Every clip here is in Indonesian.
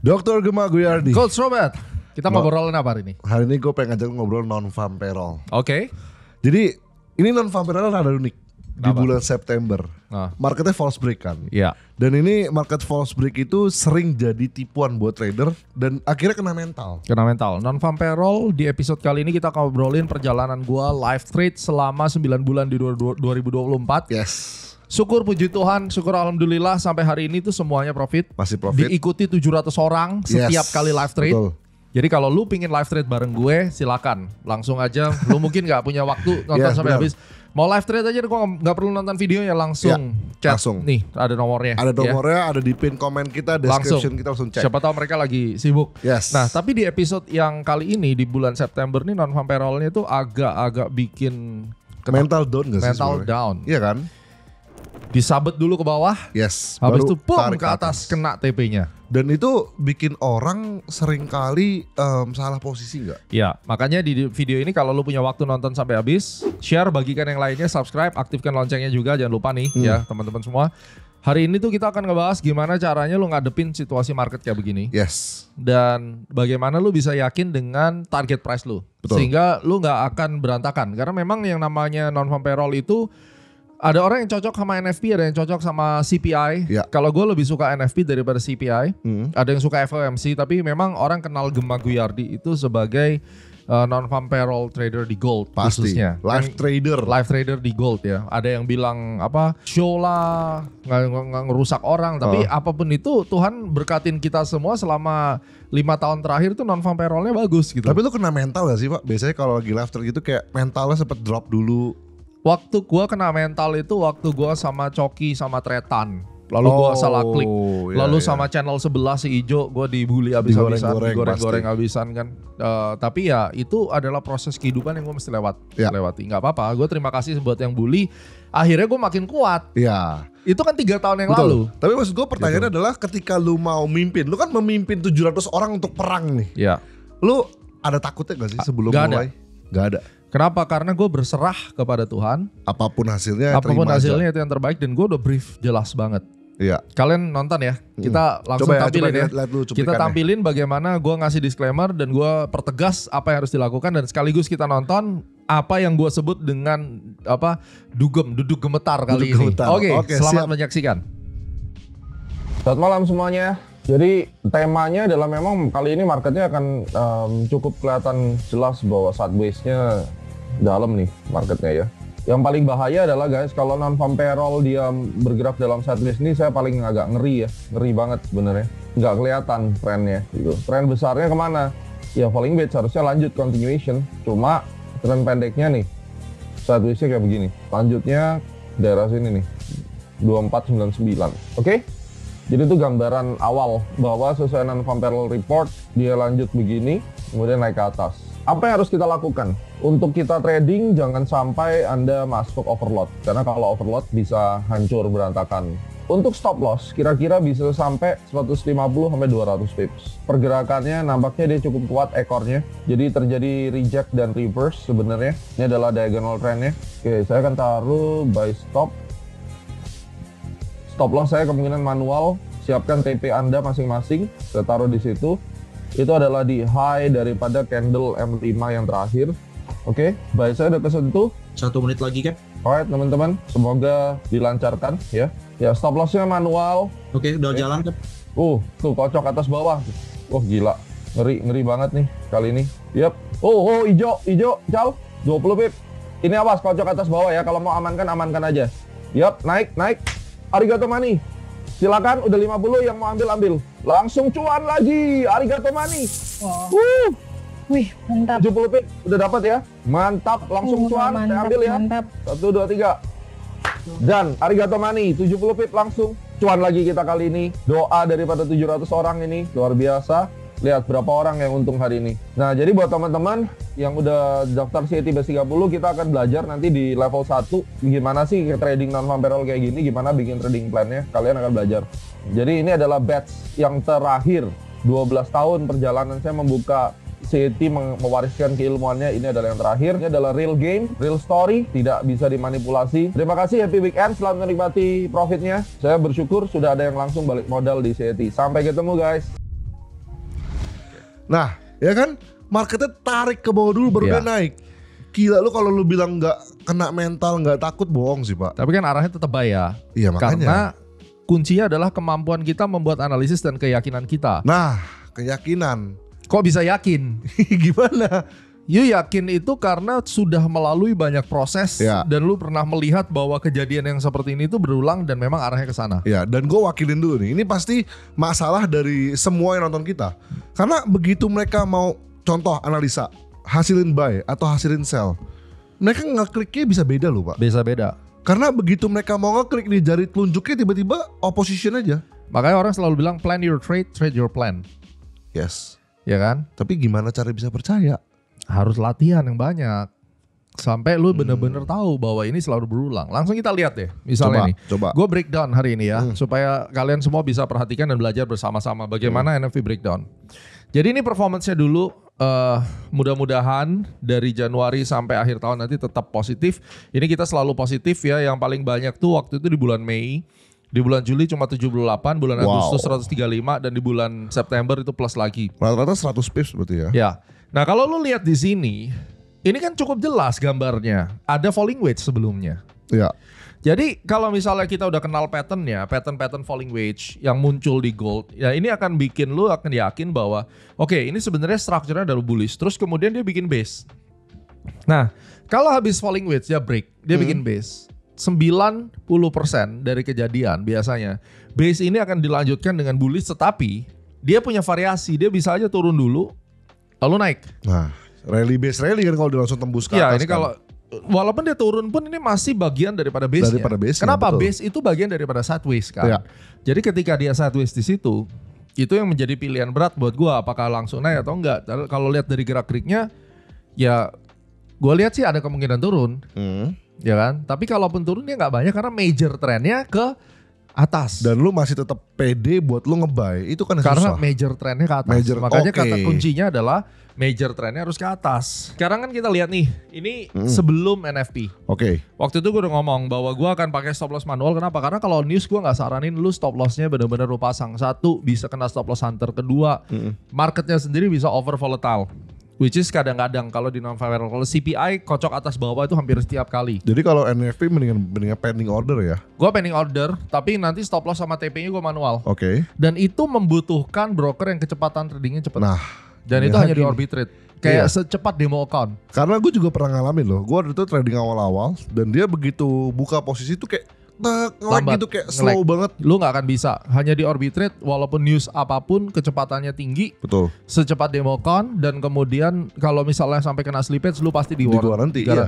Dr. Gema Guyardi. Coach Robert, kita ngobrolin apa hari ini? Hari ini gue pengen ngajak ngobrol non-farm payroll. Oke. Jadi ini non-farm payroll rada unik di Apa? bulan September. Marketnya false break kan. Iya. Dan ini market false break itu sering jadi tipuan buat trader dan akhirnya kena mental. Kena mental. Non-farm payroll di episode kali ini kita akan ngobrolin perjalanan gua live trade selama 9 bulan di 2024. Yes. Syukur puji Tuhan, syukur alhamdulillah sampai hari ini tuh semuanya profit. Masih profit. Diikuti 700 orang setiap kali live trade. Betul. Jadi kalau lu pingin live trade bareng gue, silakan langsung aja. Lu mungkin nggak punya waktu nonton sampai habis. Mau live trade aja, gue nggak perlu nonton videonya, langsung chat. Langsung. Nih ada nomornya. Ada nomornya, ada di pin komen kita, description kita langsung cek. Siapa tahu mereka lagi sibuk. Yes. Nah tapi di episode yang kali ini di bulan September nih non-farm payroll-nya itu agak bikin mental down gak sih? Mental sebenarnya? down. Iya kan? Disabet dulu ke bawah. Yes. Habis baru itu pum tarik ke atas kena TP-nya. Dan itu bikin orang sering kali salah posisi nggak? Ya, makanya di video ini kalau lu punya waktu nonton sampai habis, share, bagikan yang lainnya, subscribe, aktifkan loncengnya juga, jangan lupa nih ya teman-teman semua. Hari ini tuh kita akan ngebahas gimana caranya lu ngadepin situasi market kayak begini. Yes. Dan bagaimana lu bisa yakin dengan target price lu. Betul. Sehingga lu nggak akan berantakan. Karena memang yang namanya non-farm payroll itu ada orang yang cocok sama NFP, ada yang cocok sama CPI. Ya. Kalau gue lebih suka NFP daripada CPI. Ada yang suka FOMC, tapi memang orang kenal Gema Guyardi itu sebagai non-farm payroll trader di gold. Pasti. Khususnya. Live trader. Live trader di gold ya. Ada yang bilang apa show lah, nggak ngerusak orang. Tapi apapun itu Tuhan berkatin kita semua selama 5 tahun terakhir tuh non-farm payrollnya bagus gitu. Tapi lu kena mental gak sih Pak? Biasanya kalau lagi live trade gitu kayak mentalnya sempet drop dulu. Waktu gua kena mental itu waktu gua sama Coki sama Tretan. Lalu gua salah klik. Lalu sama channel sebelah si Ijo gua dibully abis-abisan, digoreng-goreng abisan kan. Tapi ya itu adalah proses kehidupan yang gua mesti lewati. Nggak apa-apa, gua terima kasih buat yang bully. Akhirnya gua makin kuat. Iya. Itu kan 3 tahun yang Betul. lalu. Tapi maksud gue pertanyaannya adalah ketika lu mau mimpin, lu kan memimpin 700 orang untuk perang nih. Ya. Lu ada takutnya gak sih sebelum mulai? Gak ada. Kenapa? Karena gue berserah kepada Tuhan. Apapun hasilnya, Apapun hasilnya aja. itu yang terbaik dan gue udah brief jelas banget. Iya. Kalian nonton ya, kita langsung tampilin ya. Lihat dulu Kita tampilin bagaimana gue ngasih disclaimer dan gue pertegas apa yang harus dilakukan dan sekaligus kita nonton apa yang gue sebut dengan apa duduk gemetar kali ini. Oke, selamat menyaksikan. Selamat malam semuanya. Jadi temanya adalah memang kali ini marketnya akan cukup kelihatan jelas bahwa sideways-nya dalam nih marketnya ya. Yang paling bahaya adalah guys kalau non-farm payroll dia bergerak dalam sideways ini saya paling agak ngeri ya. Ngeri banget sebenarnya. Nggak kelihatan trennya gitu. Tren besarnya kemana? Ya falling wedge harusnya lanjut continuation. Cuma tren pendeknya nih sideways-nya kayak begini. Lanjutnya daerah sini nih 2499. Oke? Jadi itu gambaran awal bahwa sesuai non-farm payroll report dia lanjut begini kemudian naik ke atas. Apa yang harus kita lakukan? Untuk kita trading jangan sampai Anda masuk overload karena kalau overload bisa hancur berantakan. Untuk stop loss kira-kira bisa sampai 150 sampai 200 pips. Pergerakannya nampaknya dia cukup kuat ekornya. Jadi terjadi reject dan reverse sebenarnya. Ini adalah diagonal trendnya. Oke, saya akan taruh buy stop. Stop loss saya kemungkinan manual, siapkan TP Anda masing-masing, saya taruh di situ. Itu adalah di high daripada candle M5 yang terakhir. Oke, buy saya udah kesentuh. 1 menit lagi Cap. Alright teman-teman, semoga dilancarkan ya. Ya stop lossnya manual. Oke, udah jalan Cap. Tuh kocok atas bawah. Gila, ngeri banget nih kali ini. Yap. Hijau, cal, 20 pip. Ini awas kocok atas bawah ya. Kalau mau amankan aja. Yap, naik. Arigato money. Silakan udah 50 yang mau ambil. Langsung cuan lagi. Arigato money. Wow. Wih, mantap. 70 pip udah dapat ya. Mantap, langsung cuan. Saya ambil ya. Mantap. 1 2 3. Dan arigato money 70 pip langsung. Cuan lagi kita kali ini. Doa daripada 700 orang ini luar biasa. Lihat berapa orang yang untung hari ini. Nah, jadi buat teman-teman yang udah daftar CAT Base 30, kita akan belajar nanti di level 1 gimana sih trading non-farm payroll kayak gini, gimana bikin trading plan-nya. Kalian akan belajar. Jadi ini adalah batch yang terakhir. 12 tahun perjalanan saya membuka CAT mewariskan keilmuannya. Ini adalah yang terakhir. Ini adalah real game, real story, tidak bisa dimanipulasi. Terima kasih, happy weekend, selamat menikmati profitnya. Saya bersyukur sudah ada yang langsung balik modal di CAT. Sampai ketemu guys. Nah, ya kan marketnya tarik ke bawah dulu baru dia naik. Gila lu kalau lu bilang nggak kena mental, nggak takut, bohong sih Pak. Tapi kan arahnya tetap buy ya. Iya makanya. Karena kuncinya adalah kemampuan kita membuat analisis dan keyakinan kita. Nah, keyakinan. Kok bisa yakin? Gimana? You yakin itu karena sudah melalui banyak proses dan lu pernah melihat bahwa kejadian yang seperti ini itu berulang dan memang arahnya ke sana. Ya, dan gue wakilin dulu nih. Ini pasti masalah dari semua yang nonton kita. Karena begitu mereka mau contoh analisa, hasilin buy atau hasilin sell, mereka ngekliknya bisa beda loh Pak. Bisa beda. Karena begitu mereka mau ngeklik nih jari telunjuknya tiba-tiba opposition aja. Makanya orang selalu bilang plan your trade, trade your plan. Yes. Ya kan? Tapi gimana cara bisa percaya? Harus latihan yang banyak sampai lu bener-bener tahu bahwa ini selalu berulang. Langsung kita lihat deh, misalnya coba. Gue breakdown hari ini ya, supaya kalian semua bisa perhatikan dan belajar bersama-sama bagaimana NFT breakdown. Jadi ini performance-nya dulu, mudah-mudahan dari Januari sampai akhir tahun nanti tetap positif. Ini kita selalu positif ya, yang paling banyak tuh waktu itu di bulan Mei. Di bulan Juli cuma 78, bulan Agustus 135, dan di bulan September itu plus lagi. Rata-rata 100 pips berarti ya? Ya. Nah kalau lu lihat di sini, ini kan cukup jelas gambarnya. Ada falling wedge sebelumnya. Ya. Jadi kalau misalnya kita udah kenal patternnya, pattern falling wedge yang muncul di gold, ya ini akan bikin lu akan yakin bahwa oke, ini sebenarnya strukturnya adalah bullish. Terus kemudian dia bikin base. Nah kalau habis falling wedge dia break, dia bikin base. 90% dari kejadian biasanya base ini akan dilanjutkan dengan bullish, tetapi dia punya variasi. Dia bisa aja turun dulu lalu naik. Nah, rally base rally kan kalau dia langsung tembus ke ya, atas. Ini kan? kalau walaupun dia turun pun ini masih bagian daripada base-nya. Kenapa? Betul. Base itu bagian daripada sideways kan. Ya. Jadi ketika dia sideways di situ, itu yang menjadi pilihan berat buat gua, apakah langsung naik atau enggak. Kalau lihat dari gerak-geriknya, ya gua lihat sih ada kemungkinan turun. Ya kan? Tapi kalaupun turun dia nggak banyak karena major trendnya ke atas. Dan lu masih tetap pede buat lu nge-buy. Itu kan karena susah. major trendnya ke atas. Makanya kata kuncinya adalah major trendnya harus ke atas. Sekarang kan kita lihat nih, ini sebelum NFT. Waktu itu gue udah ngomong bahwa gue akan pakai stop loss manual. Kenapa? Karena kalau news gue nggak saranin lu stop lossnya benar-benar lu pasang. Satu, bisa kena stop loss hunter. Kedua, marketnya sendiri bisa over volatile. Which is kadang-kadang kalau di non-viral, kalau CPI kocok atas bawah itu hampir setiap kali. Jadi kalau NFT mendingan pending order ya? Gue pending order, tapi nanti stop loss sama TP-nya gue manual. Dan itu membutuhkan broker yang kecepatan tradingnya cepat. Nah, dan itu hanya di Orbitrade. Kayak secepat demo account. Karena gue juga pernah ngalamin loh. Gue waktu itu trading awal-awal dan dia begitu buka posisi tuh kayak lambat gitu, kayak slow banget. Lu gak akan bisa. Hanya di Orbitrade walaupun news apapun kecepatannya tinggi. Betul. Secepat democon, dan kemudian kalau misalnya sampai kena slippage lu pasti garanti. Iya.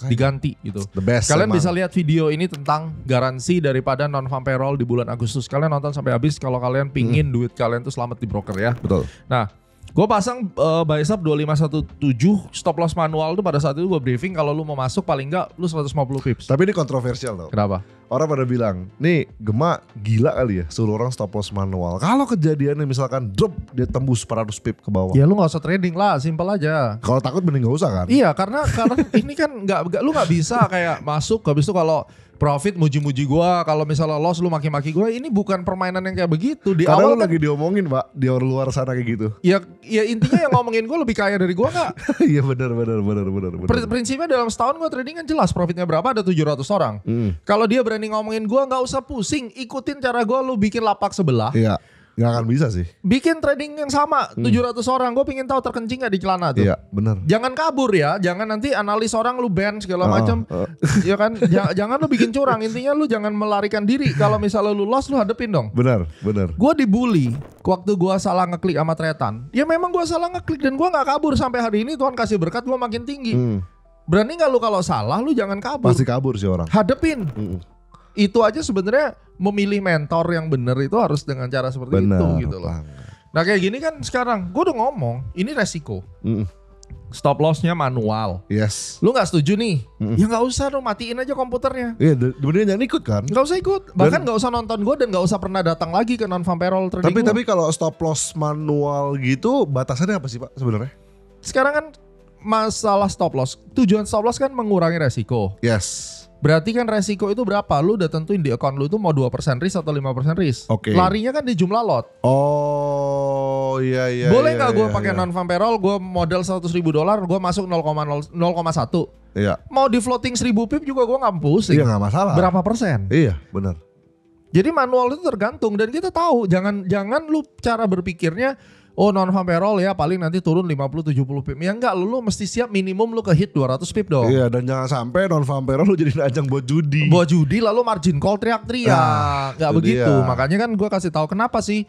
Diganti gitu. The best. Kalian bisa lihat video ini tentang garansi daripada non-farm payroll di bulan Agustus. Kalian nonton sampai habis kalau kalian pingin duit kalian tuh selamat di broker ya. Betul. Nah, gue pasang buy sub 2517, stop loss manual tuh pada saat itu gue briefing kalau lu mau masuk paling enggak lu 150 pips. Tapi ini kontroversial tau. Kenapa? Orang pada bilang, nih Gema gila kali ya suruh orang stop loss manual. Kalau kejadiannya misalkan drop dia tembus 400 pip ke bawah. Ya lu gak usah trading lah, simpel aja. Kalau takut mending gak usah kan? Iya, karena ini kan lu gak bisa kayak masuk habis itu kalau profit muji-muji gua, kalau misalnya loss lu maki-maki gua. Ini bukan permainan yang kayak begitu. Di Karena awal lu lagi diomongin Pak di luar sana kayak gitu. Ya intinya yang ngomongin gua lebih kaya dari gua gak? Iya benar. Prinsipnya dalam setahun gua trading kan jelas profitnya berapa, ada 700 orang. Kalau dia berani ngomongin gua, gak usah pusing, ikutin cara gua, lu bikin lapak sebelah. Iya. Gak akan bisa sih. Bikin trading yang sama 700 orang. Gue pengen tahu terkencing gak di celana tuh. Iya benar. Jangan kabur ya. Jangan nanti analis orang lu ban segala macam. Ya kan. Jangan lu bikin curang. Intinya lu jangan melarikan diri. Kalau misalnya lu loss, lu hadepin dong. Benar. Gue dibully waktu gue salah ngeklik sama Tretan. Ya memang gue salah ngeklik dan gue gak kabur. Sampai hari ini Tuhan kasih berkat gue makin tinggi. Berani gak lu kalau salah lu jangan kabur. Pasti kabur sih orang. Hadepin. Itu aja sebenarnya memilih mentor yang benar itu harus dengan cara seperti itu gitu loh. Nah kayak gini kan sekarang gue udah ngomong ini resiko. Stop lossnya manual. Yes. Lu nggak setuju nih? Ya nggak usah dong, matiin aja komputernya. Iya, bener jangan ikut kan? Nggak usah ikut. Bahkan nggak usah nonton gue dan nggak usah pernah datang lagi ke non-farm payroll trading. Tapi kalau stop loss manual gitu batasannya apa sih Pak sebenarnya? Sekarang kan masalah stop loss. Tujuan stop loss kan mengurangi resiko. Yes. Berarti kan resiko itu berapa? Lu udah tentuin di account lu itu mau 2% risk atau 5% risk. Larinya kan di jumlah lot. Oh iya. Boleh nggak gue iya, pakai iya. non farm payroll, gue modal $100.000, gue masuk 0,1. Iya. Mau di floating 1000 pip juga gue nggak pusing. Iya nggak masalah. Berapa persen? Iya benar. Jadi manual itu tergantung dan kita tahu jangan lu cara berpikirnya non farm payroll ya paling nanti turun 50-70 pip. Ya enggak, lu mesti siap minimum lu ke hit 200 pip dong. Iya dan jangan sampai non farm payroll lu jadi ajang buat judi. Buat judi lalu margin call teriak-teriak. Nggak itu begitu. dia. Makanya kan gue kasih tahu kenapa sih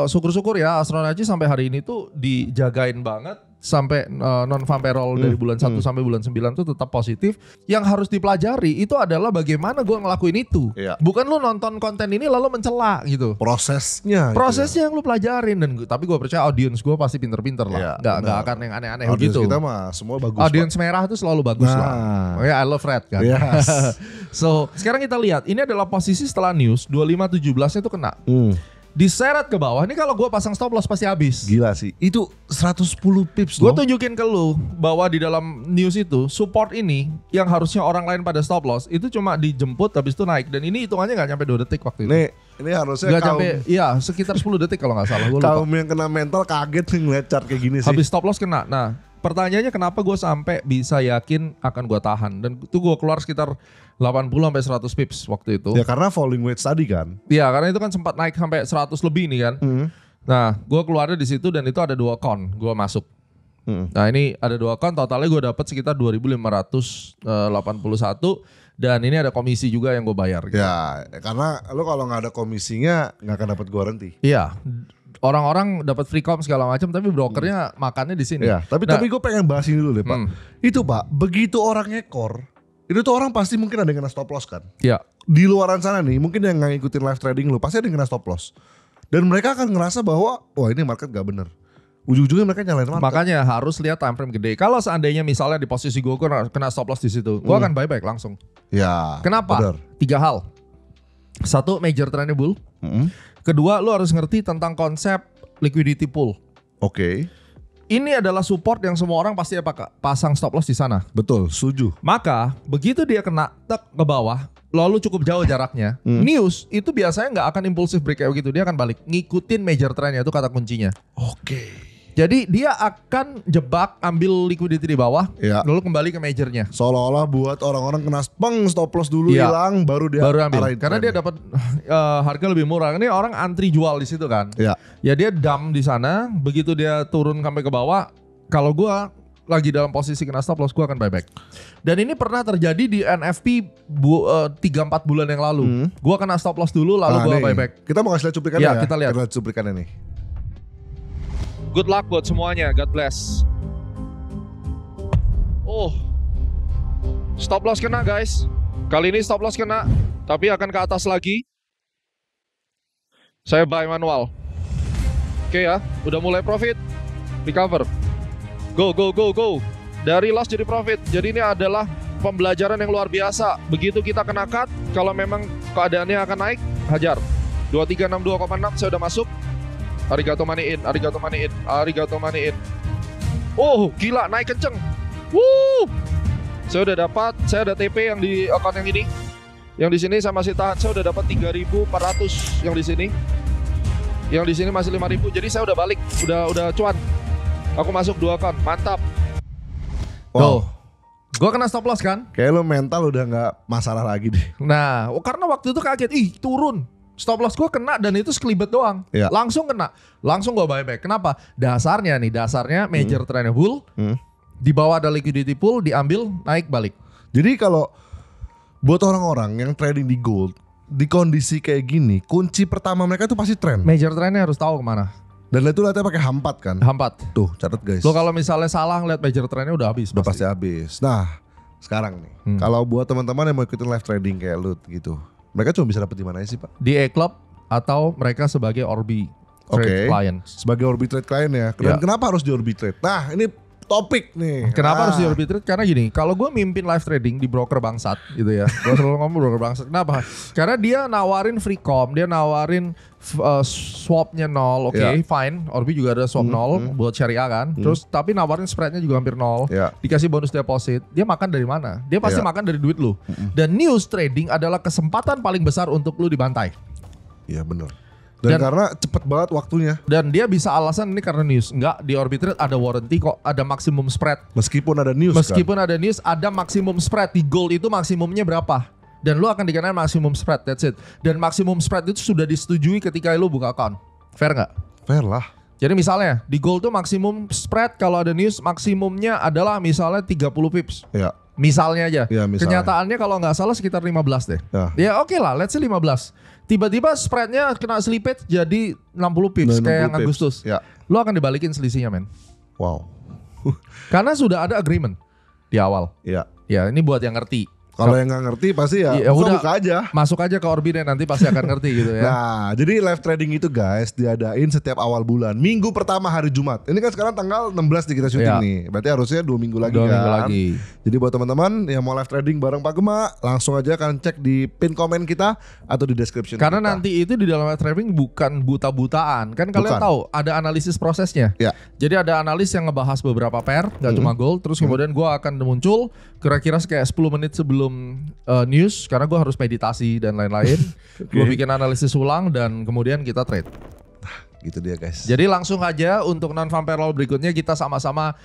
syukur-syukur ya Astronaci sampai hari ini tuh dijagain banget sampai non farm payroll dari bulan 1 sampai bulan 9 tuh tetap positif. Yang harus dipelajari itu adalah bagaimana gue ngelakuin itu. Iya. Bukan lu nonton konten ini lalu mencela gitu. Prosesnya. Prosesnya yang lu pelajarin tapi gue percaya audiens gue pasti pinter-pinter lah. Iya, Nggak akan yang aneh-aneh Audiens begitu. kita mah semua bagus. Audiens merah itu selalu bagus Nah. lah. Makanya I love red kan. Yes. So sekarang kita lihat ini adalah posisi setelah news 2517 itu kena. Diseret ke bawah. Ini kalau gue pasang stop loss pasti habis. Gila sih. Itu 110 pips Gue loh. tunjukin ke lu bahwa di dalam news itu support ini yang harusnya orang lain pada stop loss itu cuma dijemput habis itu naik dan ini hitungannya nggak nyampe 2 detik waktu itu. Ini harusnya Nggak kaum, nyampe, iya sekitar 10 detik kalau nggak salah. Gua lupa. kaum yang kena mental kaget nih ngeliat chart kayak gini sih. Habis stop loss kena. Nah pertanyaannya kenapa gue sampai bisa yakin akan gue tahan dan itu gue keluar sekitar 80-100 pips waktu itu. Ya karena falling wedge tadi kan. Iya karena itu kan sempat naik sampai 100 lebih nih kan. Nah gue keluarnya di situ dan itu ada 2 account gue masuk. Nah ini ada 2 account totalnya gue dapat sekitar 2.581 dan ini ada komisi juga yang gue bayar. Gitu. Ya karena lo kalau nggak ada komisinya nggak akan dapat guarantee. Iya. Orang-orang dapat free com segala macam tapi brokernya makannya di sini. Ya tapi gue pengen bahas ini dulu deh Pak. Itu Pak begitu orang ngekor itu tuh orang pasti mungkin ada yang kena stop loss kan. Iya. Di luaran sana nih mungkin yang nggak ngikutin live trading lu pasti ada yang kena stop loss. Dan mereka akan ngerasa bahwa wah ini market gak bener. Ujung-ujungnya mereka nyalain market. Makanya harus lihat time frame gede. Kalau seandainya misalnya di posisi gue kena stop loss di situ, gue akan buyback langsung. Ya. Kenapa? Bener. 3 hal. 1 major trendnya bull. Kedua lu harus ngerti tentang konsep liquidity pool. Oke. Ini adalah support yang semua orang pasti pasang stop loss di sana. Betul, setuju. Maka begitu dia kena tek ke bawah, lalu cukup jauh jaraknya, news itu biasanya nggak akan impulsif break kayak gitu. Dia akan balik, ngikutin major trendnya itu kata kuncinya. Oke. Jadi dia akan jebak, ambil liquidity di bawah, Ya. lalu kembali ke majornya. Seolah-olah buat orang-orang kena stop loss dulu Iya. hilang, baru dia Baru ambil. arahin Karena dia trennya. dapat harga lebih murah. Ini orang antri jual di situ kan. Ya. Ya dia dump di sana, begitu dia turun sampai ke bawah, kalau gua lagi dalam posisi kena stop loss, gua akan buyback. Dan ini pernah terjadi di NFP 3-4 bulan yang lalu. Gua kena stop loss dulu lalu gua nih, buyback. Kita mau kasih lihat cuplikannya Ya, ya. kita lihat. cuplikannya nih. Good luck buat semuanya, God bless. Oh, stop loss kena guys. Kali ini stop loss kena, tapi akan ke atas lagi. Saya buy manual. Oke ya, udah mulai profit, recover. Go, go, go, go. Dari loss jadi profit. Jadi ini adalah pembelajaran yang luar biasa. Begitu kita kena cut, kalau memang keadaannya akan naik, hajar. 2362,6 saya udah masuk. Arigato money in, arigato money in, arigato money in. Oh, gila naik kenceng. Woo! Saya udah dapat, saya ada TP yang di account yang ini. Yang di sini saya masih tahan, saya udah dapat 3.400 yang di sini. Yang di sini masih 5.000. Jadi saya udah balik, udah cuan. Aku masuk 2 account, mantap. Wow. Gua kena stop loss kan? Kayak lo mental udah nggak masalah lagi deh. Nah, karena waktu itu kaget, turun. Stop loss gue kena dan itu sekelibet doang. Iya. Langsung kena. Langsung gue buyback. Kenapa? Dasarnya major trendnya bull. Di bawah ada liquidity pool, diambil, naik balik. Jadi kalau buat orang-orang yang trading di gold di kondisi kayak gini, kunci pertama mereka tuh pasti trend. Major trendnya harus tahu kemana. Dan itu lihatnya pakai hampat kan. Hampat. Tuh, catat guys. Lo kalau misalnya salah ngeliat major trendnya udah habis. Udah pasti habis. Nah, sekarang nih, kalau buat teman-teman yang mau ikutin live trading kayak lu gitu, mereka cuma bisa dapet di mana aja sih Pak? Di E-Club atau mereka sebagai Orbi trade client. Sebagai Orbi Trade client ya. Dan kenapa harus di Orbi Trade? Nah, ini topik nih. Kenapa harus di Orbi Trade? Karena gini, kalau gue mimpin live trading di broker bangsat gitu ya. Gue selalu ngomong broker bangsat. Kenapa? Karena dia nawarin free com, dia nawarin swapnya 0, fine. Orbi juga ada swap 0 buat syariah kan. Terus tapi nawarin spreadnya juga hampir 0. Dikasih bonus deposit. Dia makan dari mana? Dia pasti makan dari duit lu. Dan news trading adalah kesempatan paling besar untuk lu dibantai. Iya benar. Dan karena cepet banget waktunya. Dan dia bisa alasan ini karena news. Enggak, di Orbit Trade ada warranty kok, ada maksimum spread. Meskipun ada news ada news, ada maksimum spread. Di gold itu maksimumnya berapa? Dan lu akan dikenain maksimum spread, that's it. Dan maksimum spread itu sudah disetujui ketika lu buka account. Fair nggak? Fair lah. Jadi misalnya di gold tuh maksimum spread kalau ada news maksimumnya adalah misalnya 30 pips. Ya. Misalnya aja. Ya, misalnya. Kenyataannya kalau nggak salah sekitar 15 deh. Ya. Oke lah, let's say 15. Tiba-tiba spreadnya kena slippage jadi 60 pips 60 kayak yang pips. Agustus. Ya. Lu akan dibalikin selisihnya, men. Wow. Karena sudah ada agreement di awal. Ya. Ya, ini buat yang ngerti. Kalau yang nggak ngerti pasti ya buka aja. Masuk aja ke Orbit nanti pasti akan ngerti gitu ya. Nah, jadi live trading itu guys diadain setiap awal bulan. Minggu pertama hari Jumat. Ini kan sekarang tanggal 16 nih kita syuting nih. Berarti harusnya 2 minggu lagi 2 kan. minggu lagi. Jadi buat teman-teman yang mau live trading bareng Pak Gema, langsung aja kalian cek di pin komen kita atau di description Karena kita. nanti itu di dalam live trading bukan buta-butaan. Kan kalian tahu ada analisis prosesnya. Ya. Jadi ada analis yang ngebahas beberapa pair, gak cuma gold. Terus kemudian gue akan muncul kira-kira kayak 10 menit sebelum news. Karena gue harus meditasi dan lain-lain. Gue bikin analisis ulang dan kemudian kita trade. Gitu dia guys. Jadi langsung aja untuk non-vampire roll berikutnya kita sama-sama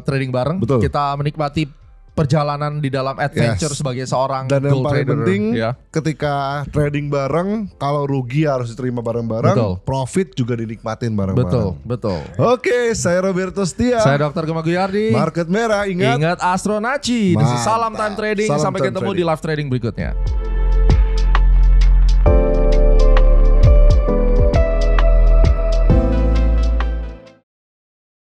trading bareng. Betul. Kita menikmati perjalanan di dalam adventure sebagai seorang dan yang gold paling trader. penting Ya. ketika trading bareng, kalau rugi harus diterima bareng-bareng, Betul. profit juga dinikmatin bareng-bareng. Betul. Oke, saya Roberto Setia. Saya Dr. Gema Guyardi. Market Merah, ingat. Ingat Astronaci. Mantap. Salam time trading. Salam Sampai time ketemu trading. di live trading berikutnya.